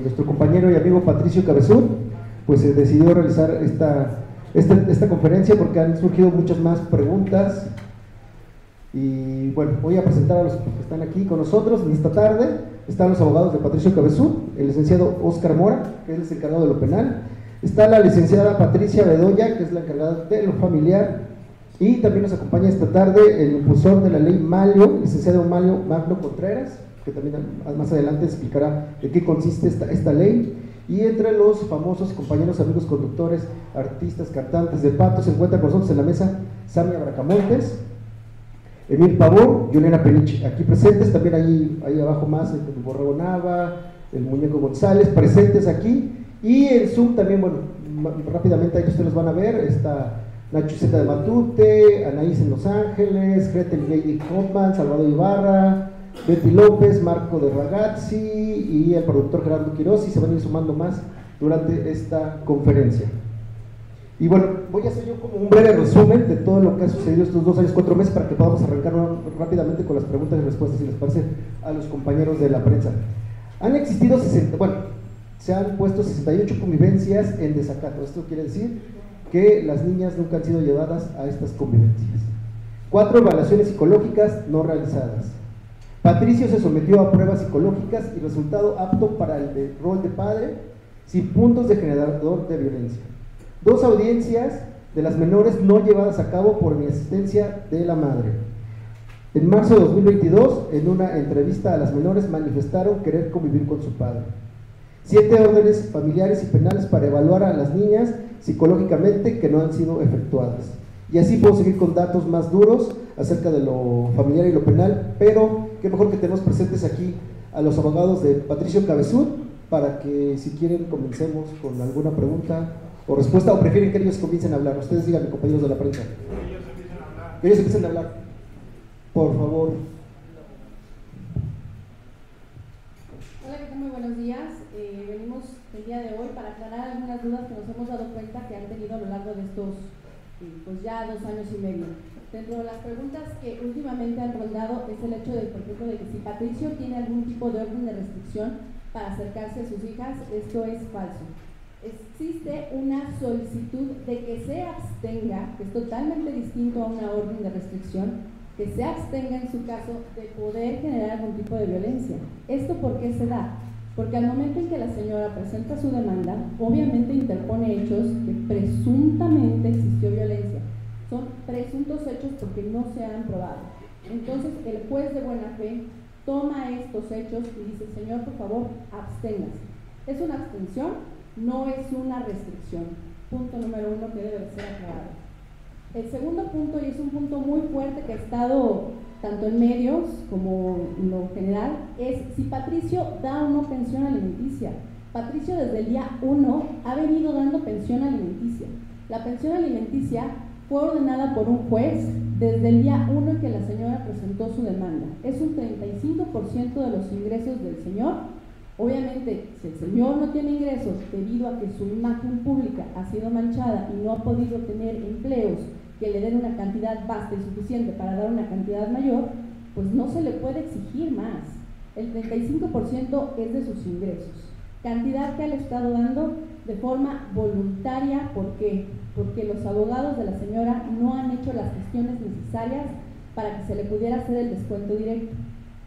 nuestro compañero y amigo Patricio Cabezud, pues se decidió realizar esta conferencia porque han surgido muchas más preguntas. Y bueno, voy a presentar a los que están aquí con nosotros en esta tarde. Están los abogados de Patricio Cabezud, el licenciado Óscar Mora, que es el encargado de lo penal. Está la licenciada Patricia Bedoya, que es la encargada de lo familiar. Y también nos acompaña esta tarde el impulsor de la ley Malio, licenciado Malio Magno Contreras, que también más adelante explicará de qué consiste esta ley. Y entre los famosos compañeros, amigos, conductores, artistas, cantantes de pato, se encuentra con nosotros en la mesa Samia Bracamontes, Emil Pavón, Juliana Peniche, aquí presentes. También ahí abajo más el Borrego Nava, el Muñeco González, presentes aquí. Y en Zoom también, bueno, rápidamente ahí ustedes los van a ver, está Nacho Zeta de Matute, Anaís en Los Ángeles, Gretel Lady Hoffman, Salvador Ibarra, Betty López, Marco de Ragazzi y el productor Gerardo Quiroz, y se van a ir sumando más durante esta conferencia. Y bueno, voy a hacer yo como un breve resumen de todo lo que ha sucedido estos 2 años, 4 meses, para que podamos arrancar rápidamente con las preguntas y respuestas, si les parece, a los compañeros de la prensa. Han existido se han puesto 68 convivencias en desacato. Esto quiere decir que las niñas nunca han sido llevadas a estas convivencias. 4 evaluaciones psicológicas no realizadas. Patricio se sometió a pruebas psicológicas y resultado apto para el rol de padre, sin puntos de generador de violencia. 2 audiencias de las menores no llevadas a cabo por inasistencia de la madre. En marzo de 2022, en una entrevista a las menores, manifestaron querer convivir con su padre. 7 órdenes familiares y penales para evaluar a las niñas psicológicamente que no han sido efectuadas. Y así puedo seguir con datos más duros acerca de lo familiar y lo penal, pero qué mejor que tenemos presentes aquí a los abogados de Patricio Cabezud, para que, si quieren, comencemos con alguna pregunta o respuesta, o prefieren que ellos comiencen a hablar. Ustedes díganme, compañeros de la prensa. Que ellos empiecen a hablar, por favor. Hola, ¿qué tal? Muy buenos días. Venimos el día de hoy para aclarar algunas dudas que nos hemos dado cuenta que han tenido a lo largo de estos pues ya 2 años y medio. Dentro de las preguntas que últimamente han rondado es el hecho de, por ejemplo, de que si Patricio tiene algún tipo de orden de restricción para acercarse a sus hijas. Esto es falso. Existe una solicitud de que se abstenga, que es totalmente distinto a una orden de restricción, que se abstenga en su caso de poder generar algún tipo de violencia. ¿Esto por qué se da? Porque al momento en que la señora presenta su demanda, obviamente interpone hechos que presuntamente existió violencia. Son presuntos hechos porque no se han probado. Entonces el juez de buena fe toma estos hechos y dice: señor, por favor, absténgase. Es una abstención, no es una restricción. Punto número 1 que debe ser aclarado. El segundo punto, y es un punto muy fuerte que ha estado tanto en medios como en lo general, es si Patricio da o no pensión alimenticia. Patricio desde el día 1 ha venido dando pensión alimenticia. La pensión alimenticia fue ordenada por un juez desde el día 1 en que la señora presentó su demanda. Es un 35% de los ingresos del señor. Obviamente, si el señor no tiene ingresos debido a que su imagen pública ha sido manchada y no ha podido tener empleos que le den una cantidad vasta y suficiente para dar una cantidad mayor, pues no se le puede exigir más. El 35% es de sus ingresos, cantidad que le ha estado dando de forma voluntaria. ¿Por qué? Porque los abogados de la señora no han hecho las gestiones necesarias para que se le pudiera hacer el descuento directo.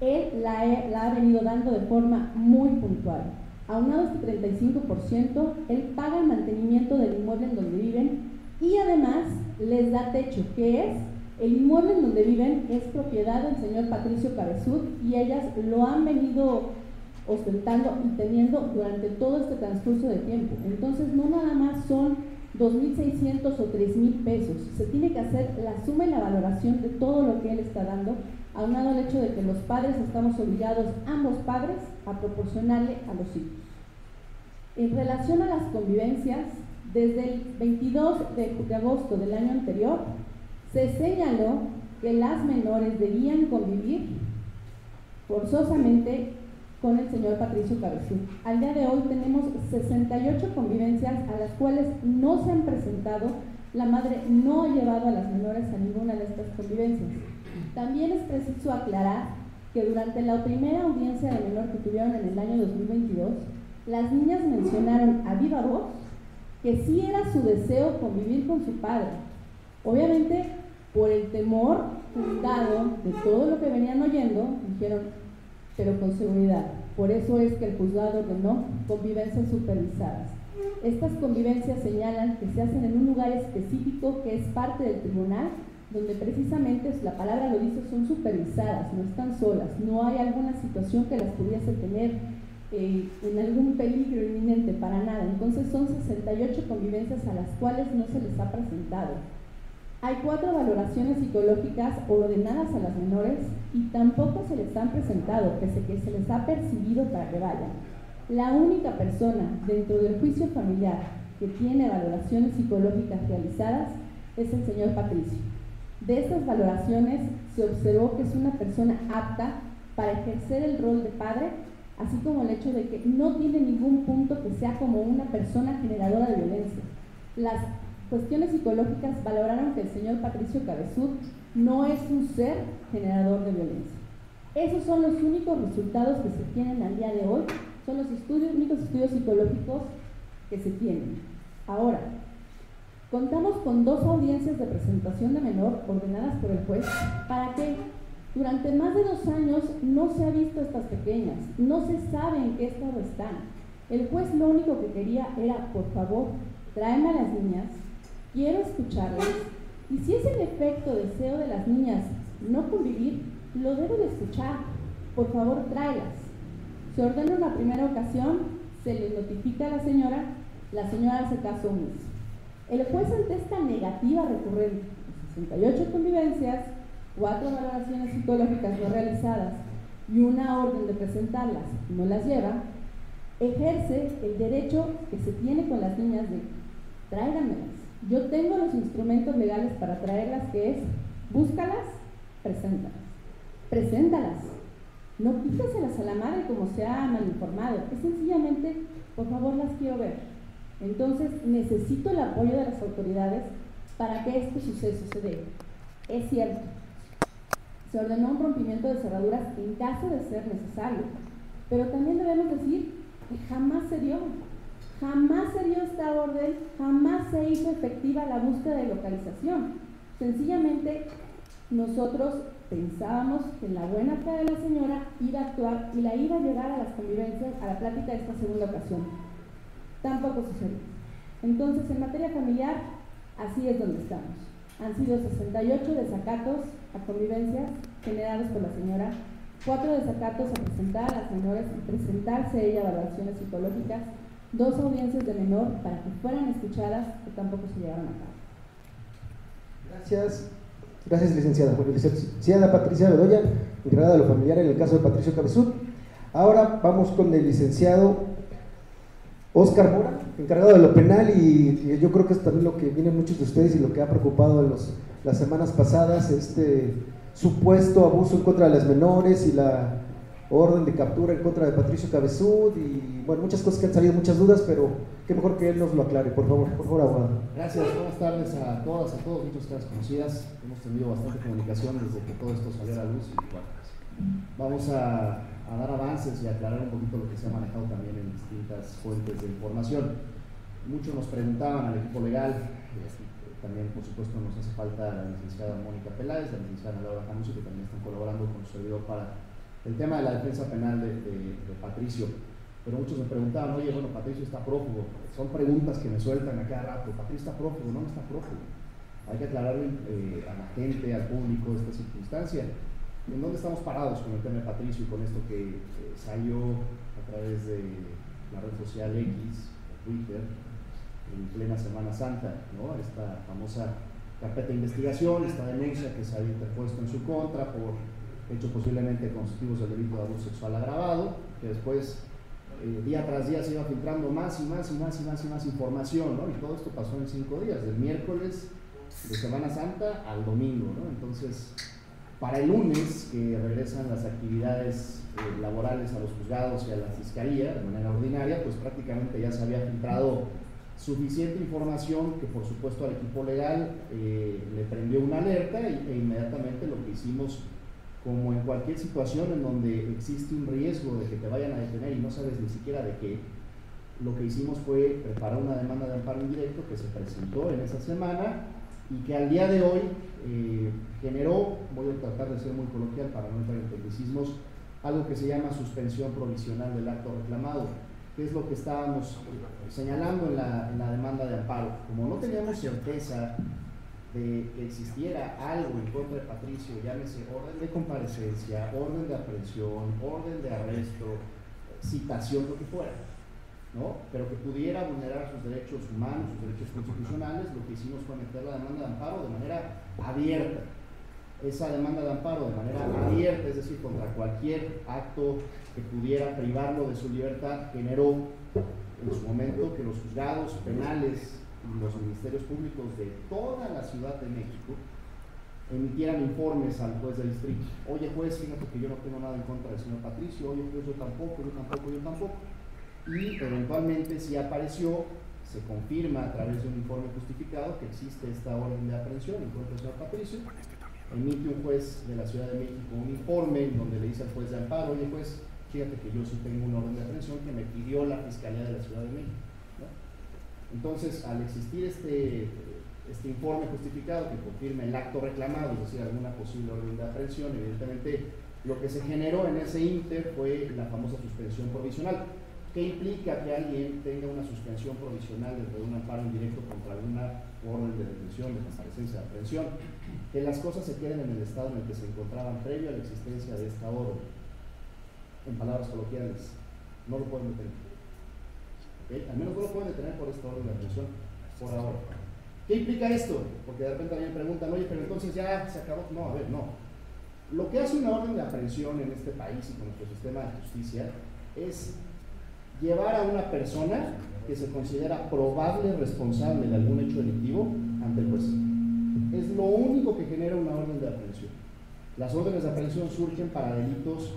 Él la ha venido dando de forma muy puntual. Aunado a este 35%, él paga el mantenimiento del inmueble en donde viven y además les da techo, que es el inmueble en donde viven es propiedad del señor Patricio Cabezud, y ellas lo han venido ostentando y teniendo durante todo este transcurso de tiempo. Entonces no nada más son 2.600 o 3.000 pesos, se tiene que hacer la suma y la valoración de todo lo que él está dando, aunado al hecho de que los padres estamos obligados, ambos padres, a proporcionarle a los hijos. En relación a las convivencias, desde el 22 de agosto del año anterior, se señaló que las menores debían convivir forzosamente con el señor Patricio Cabezud. Al día de hoy tenemos 68 convivencias a las cuales no se han presentado. La madre no ha llevado a las menores a ninguna de estas convivencias. También es preciso aclarar que durante la primera audiencia de menor que tuvieron en el año 2022, las niñas mencionaron a viva voz que sí era su deseo convivir con su padre. Obviamente, por el temor fundado de todo lo que venían oyendo, dijeron, pero con seguridad. Por eso es que el juzgado ordenó convivencias supervisadas. Estas convivencias señalan que se hacen en un lugar específico que es parte del tribunal, donde precisamente, la palabra lo dice, son supervisadas, no están solas, no hay alguna situación que las pudiese tener en algún peligro inminente, para nada. Entonces son 68 convivencias a las cuales no se les ha presentado. Hay 4 valoraciones psicológicas ordenadas a las menores y tampoco se les han presentado, pese a que se les ha percibido para que vayan. La única persona dentro del juicio familiar que tiene valoraciones psicológicas realizadas es el señor Patricio. De estas valoraciones se observó que es una persona apta para ejercer el rol de padre, así como el hecho de que no tiene ningún punto que sea como una persona generadora de violencia. Las cuestiones psicológicas valoraron que el señor Patricio Cabezudo no es un ser generador de violencia. Esos son los únicos resultados que se tienen al día de hoy, son los únicos estudios psicológicos que se tienen. Ahora, contamos con 2 audiencias de presentación de menor ordenadas por el juez para que durante más de 2 años no se ha visto a estas pequeñas, no se sabe en qué estado están. El juez lo único que quería era, por favor, tráeme a las niñas, quiero escucharlas, y si es el efecto deseo de las niñas no convivir, lo debo de escuchar, por favor tráelas. Se ordena una primera ocasión, se le notifica a la señora hace caso omiso. El juez, ante esta negativa recurrente, 68 convivencias, 4 valoraciones psicológicas no realizadas y una orden de presentarlas, no las lleva, ejerce el derecho que se tiene con las niñas de tráiganmelas. Yo tengo los instrumentos legales para traerlas, que es búscalas, preséntalas. No quítaselas a la madre como se ha mal informado, es sencillamente, por favor, las quiero ver. Entonces, necesito el apoyo de las autoridades para que este suceso se dé. Es cierto, se ordenó un rompimiento de cerraduras en caso de ser necesario, pero también debemos decir que jamás se dio esta orden, jamás se hizo efectiva la búsqueda de localización. Sencillamente, nosotros pensábamos que en la buena fe de la señora iba a actuar y la iba a llevar a las convivencias, a la plática de esta segunda ocasión. Tampoco sucedió. Entonces, en materia familiar, así es donde estamos. Han sido 68 desacatos a convivencias generados por la señora, 4 desacatos a presentar a las menores y presentarse ella valoraciones psicológicas, 2 audiencias de menor para que fueran escuchadas, que tampoco se llevaron a cabo. Gracias, licenciada. Bueno, licenciada Patricia Bedoya, encargada de lo familiar en el caso de Patricio Cabezudo. Ahora vamos con el licenciado Óscar Mora, encargado de lo penal, y yo creo que es también lo que viene muchos de ustedes y lo que ha preocupado en las semanas pasadas, este supuesto abuso en contra de las menores y la orden de captura en contra de Patricio Cabezudo, y bueno, muchas cosas que han salido, muchas dudas, pero qué mejor que él nos lo aclare. Por favor, abogado. Gracias, buenas tardes a todas, a todos, muchas caras conocidas. Hemos tenido bastante comunicación desde que todo esto salió a la luz, y bueno, vamos a dar avances y aclarar un poquito lo que se ha manejado también en distintas fuentes de información. Muchos nos preguntaban al equipo legal, también por supuesto nos hace falta la licenciada Mónica Peláez, la licenciada Laura Janucci, que también están colaborando con su servidor para el tema de la defensa penal de Patricio. Pero muchos me preguntaban, oye, bueno, Patricio está prófugo. Son preguntas que me sueltan a cada rato. ¿Patricio está prófugo? No, no está prófugo. Hay que aclararle a la gente, al público, esta circunstancia. ¿En dónde estamos parados con el tema de Patricio y con esto que salió a través de la red social X, Twitter, en plena Semana Santa, ¿no? Esta famosa carpeta de investigación, esta denuncia que se había interpuesto en su contra por hechos posiblemente constitutivos del delito de abuso sexual agravado, que después día tras día se iba filtrando más información, ¿no? Y todo esto pasó en 5 días, del miércoles de Semana Santa al domingo, ¿no? Entonces, para el lunes, que regresan las actividades laborales a los juzgados y a la fiscalía de manera ordinaria, pues prácticamente ya se había filtrado suficiente información que por supuesto al equipo legal le prendió una alerta e inmediatamente lo que hicimos, como en cualquier situación en donde existe un riesgo de que te vayan a detener y no sabes ni siquiera de qué, lo que hicimos fue preparar una demanda de amparo indirecto que se presentó en esa semana y que al día de hoy generó, voy a tratar de ser muy coloquial para no entrar en tecnicismos, algo que se llama suspensión provisional del acto reclamado, que es lo que estábamos señalando en la demanda de amparo. Como no teníamos certeza de que existiera algo en contra de Patricio, llámese orden de comparecencia, orden de aprehensión, orden de arresto, citación, lo que fuera, ¿no? Pero que pudiera vulnerar sus derechos humanos, sus derechos constitucionales, lo que hicimos fue meter la demanda de amparo de manera abierta. Esa demanda de amparo de manera abierta, es decir, contra cualquier acto que pudiera privarlo de su libertad, generó en su momento que los juzgados penales y los ministerios públicos de toda la Ciudad de México emitieran informes al juez de distrito. Oye juez, fíjate que yo no tengo nada en contra del señor Patricio. Oye juez, yo tampoco. Y eventualmente si apareció, se confirma a través de un informe justificado que existe esta orden de aprehensión en contra del señor Patricio. Emite un juez de la Ciudad de México un informe en donde le dice al juez de amparo, oye juez, fíjate que yo sí tengo una orden de aprehensión que me pidió la Fiscalía de la Ciudad de México, ¿no? Entonces, al existir este informe justificado que confirma el acto reclamado, es decir, alguna posible orden de aprehensión, evidentemente lo que se generó en ese ínter fue la famosa suspensión provisional. ¿Qué implica que alguien tenga una suspensión provisional dentro de un amparo indirecto contra alguna orden de detención, de comparecencia, de aprehensión? Que las cosas se queden en el estado en el que se encontraban previo a la existencia de esta orden. En palabras coloquiales, no lo pueden detener. ¿Okay? Al menos no lo pueden detener por esta orden de aprehensión, por ahora. ¿Qué implica esto? Porque de repente también preguntan, oye, pero entonces ya se acabó. No, a ver, no. Lo que hace una orden de aprehensión en este país y con nuestro sistema de justicia es llevar a una persona que se considera probable responsable de algún hecho delictivo ante el juez. Es lo único que genera una orden de aprehensión. Las órdenes de aprehensión surgen para delitos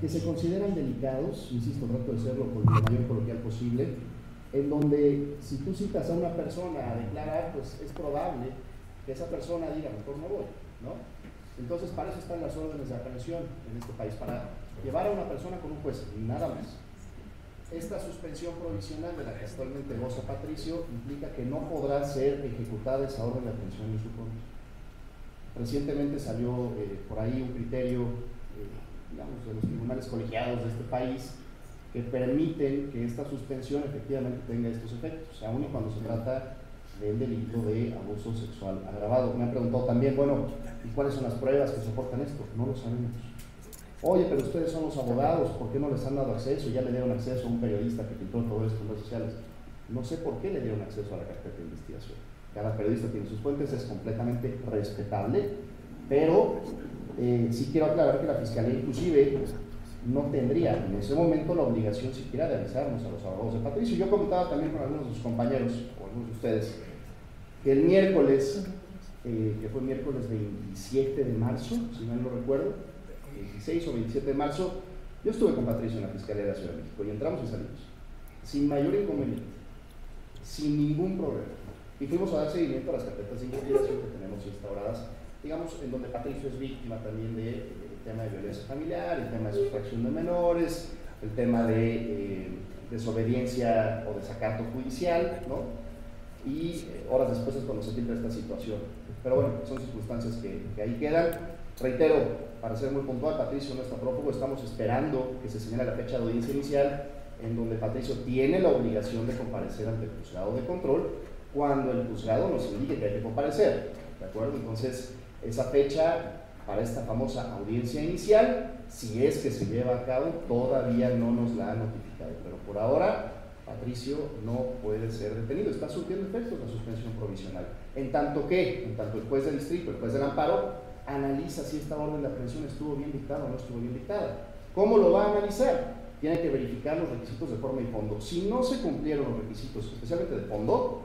que se consideran delicados, insisto, trato de serlo lo mayor coloquial posible, en donde si tú citas a una persona a declarar, pues es probable que esa persona diga, mejor no voy, ¿no? Entonces, para eso están las órdenes de aprehensión en este país, para llevar a una persona con un juez, nada más. Esta suspensión provisional de la que actualmente goza Patricio implica que no podrá ser ejecutada esa orden de aprehensión en su contra. Recientemente salió por ahí un criterio, digamos, de los tribunales colegiados de este país que permiten que esta suspensión efectivamente tenga estos efectos, aun y cuando se trata del delito de abuso sexual agravado. Me han preguntado también, bueno, ¿y cuáles son las pruebas que soportan esto? No lo sabemos. Oye, pero ustedes son los abogados, ¿por qué no les han dado acceso? Ya le dieron acceso a un periodista que filtró todo esto en redes sociales. No sé por qué le dieron acceso a la carpeta de investigación. Cada periodista tiene sus fuentes, es completamente respetable, pero sí quiero aclarar que la Fiscalía inclusive no tendría en ese momento la obligación siquiera de avisarnos a los abogados de Patricio. Yo comentaba también con algunos de sus compañeros, o algunos de ustedes, que el miércoles, que fue miércoles 27 de marzo, si mal no recuerdo, 16 o 27 de marzo, yo estuve con Patricio en la Fiscalía de la Ciudad de México y entramos y salimos, sin mayor inconveniente, sin ningún problema. Y fuimos a dar seguimiento a las carpetas de investigación que tenemos instauradas, digamos, en donde Patricio es víctima también del tema de violencia familiar, el tema de sustracción de menores, el tema de desobediencia o desacato judicial, ¿no? Y horas después es cuando se filtra esta situación. Pero bueno, son circunstancias que ahí quedan. Reitero, para ser muy puntual, Patricio no está prófugo, estamos esperando que se señale la fecha de audiencia inicial en donde Patricio tiene la obligación de comparecer ante el juzgado de control cuando el juzgado nos indique que hay que comparecer, ¿de acuerdo? Entonces, esa fecha para esta famosa audiencia inicial, si es que se lleva a cabo, todavía no nos la ha notificado, pero por ahora Patricio no puede ser detenido, está surtiendo efectos la suspensión provisional, en tanto el juez de distrito, el juez del amparo, analiza si esta orden de aprehensión estuvo bien dictada o no estuvo bien dictada. ¿Cómo lo va a analizar? Tiene que verificar los requisitos de forma y fondo. Si no se cumplieron los requisitos, especialmente de fondo,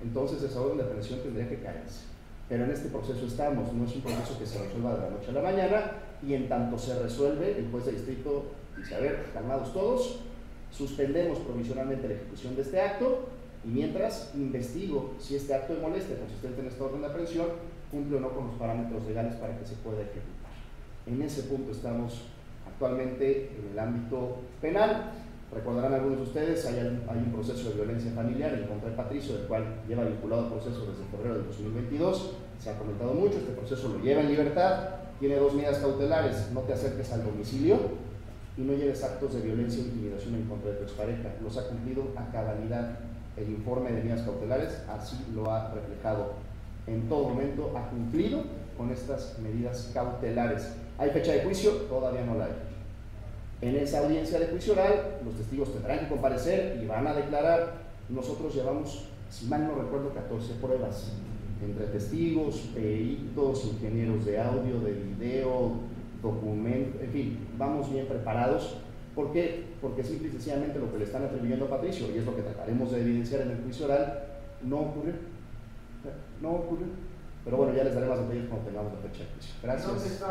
entonces esa orden de aprehensión tendría que caerse. Pero en este proceso estamos, no es un proceso que se resuelva de la noche a la mañana, y en tanto se resuelve, el juez de distrito dice, a ver, calmados todos, suspendemos provisionalmente la ejecución de este acto, y mientras investigo si este acto de molestia consistente en esta orden de aprehensión cumple o no con los parámetros legales para que se pueda ejecutar. En ese punto estamos actualmente en el ámbito penal. Recordarán algunos de ustedes, hay un proceso de violencia familiar en contra de Patricio, del cual lleva vinculado el proceso desde febrero del 2022. Se ha comentado mucho, este proceso lo lleva en libertad, tiene 2 medidas cautelares: no te acerques al domicilio y no lleves actos de violencia o intimidación en contra de tu expareja. Los ha cumplido a cabalidad. El informe de medidas cautelares así lo ha reflejado. En todo momento ha cumplido con estas medidas cautelares. ¿Hay fecha de juicio? Todavía no la hay. En esa audiencia de juicio oral, los testigos tendrán que comparecer y van a declarar. Nosotros llevamos, si mal no recuerdo, 14 pruebas, entre testigos, peritos, ingenieros de audio, de video, documentos, en fin, vamos bien preparados. ¿Por qué? Porque simple y sencillamente lo que le están atribuyendo a Patricio, y es lo que trataremos de evidenciar en el juicio oral, no ocurrió. No ocurrió. Pero bueno, ya les daré más detalles cuando tengamos la fecha de juicio. Gracias.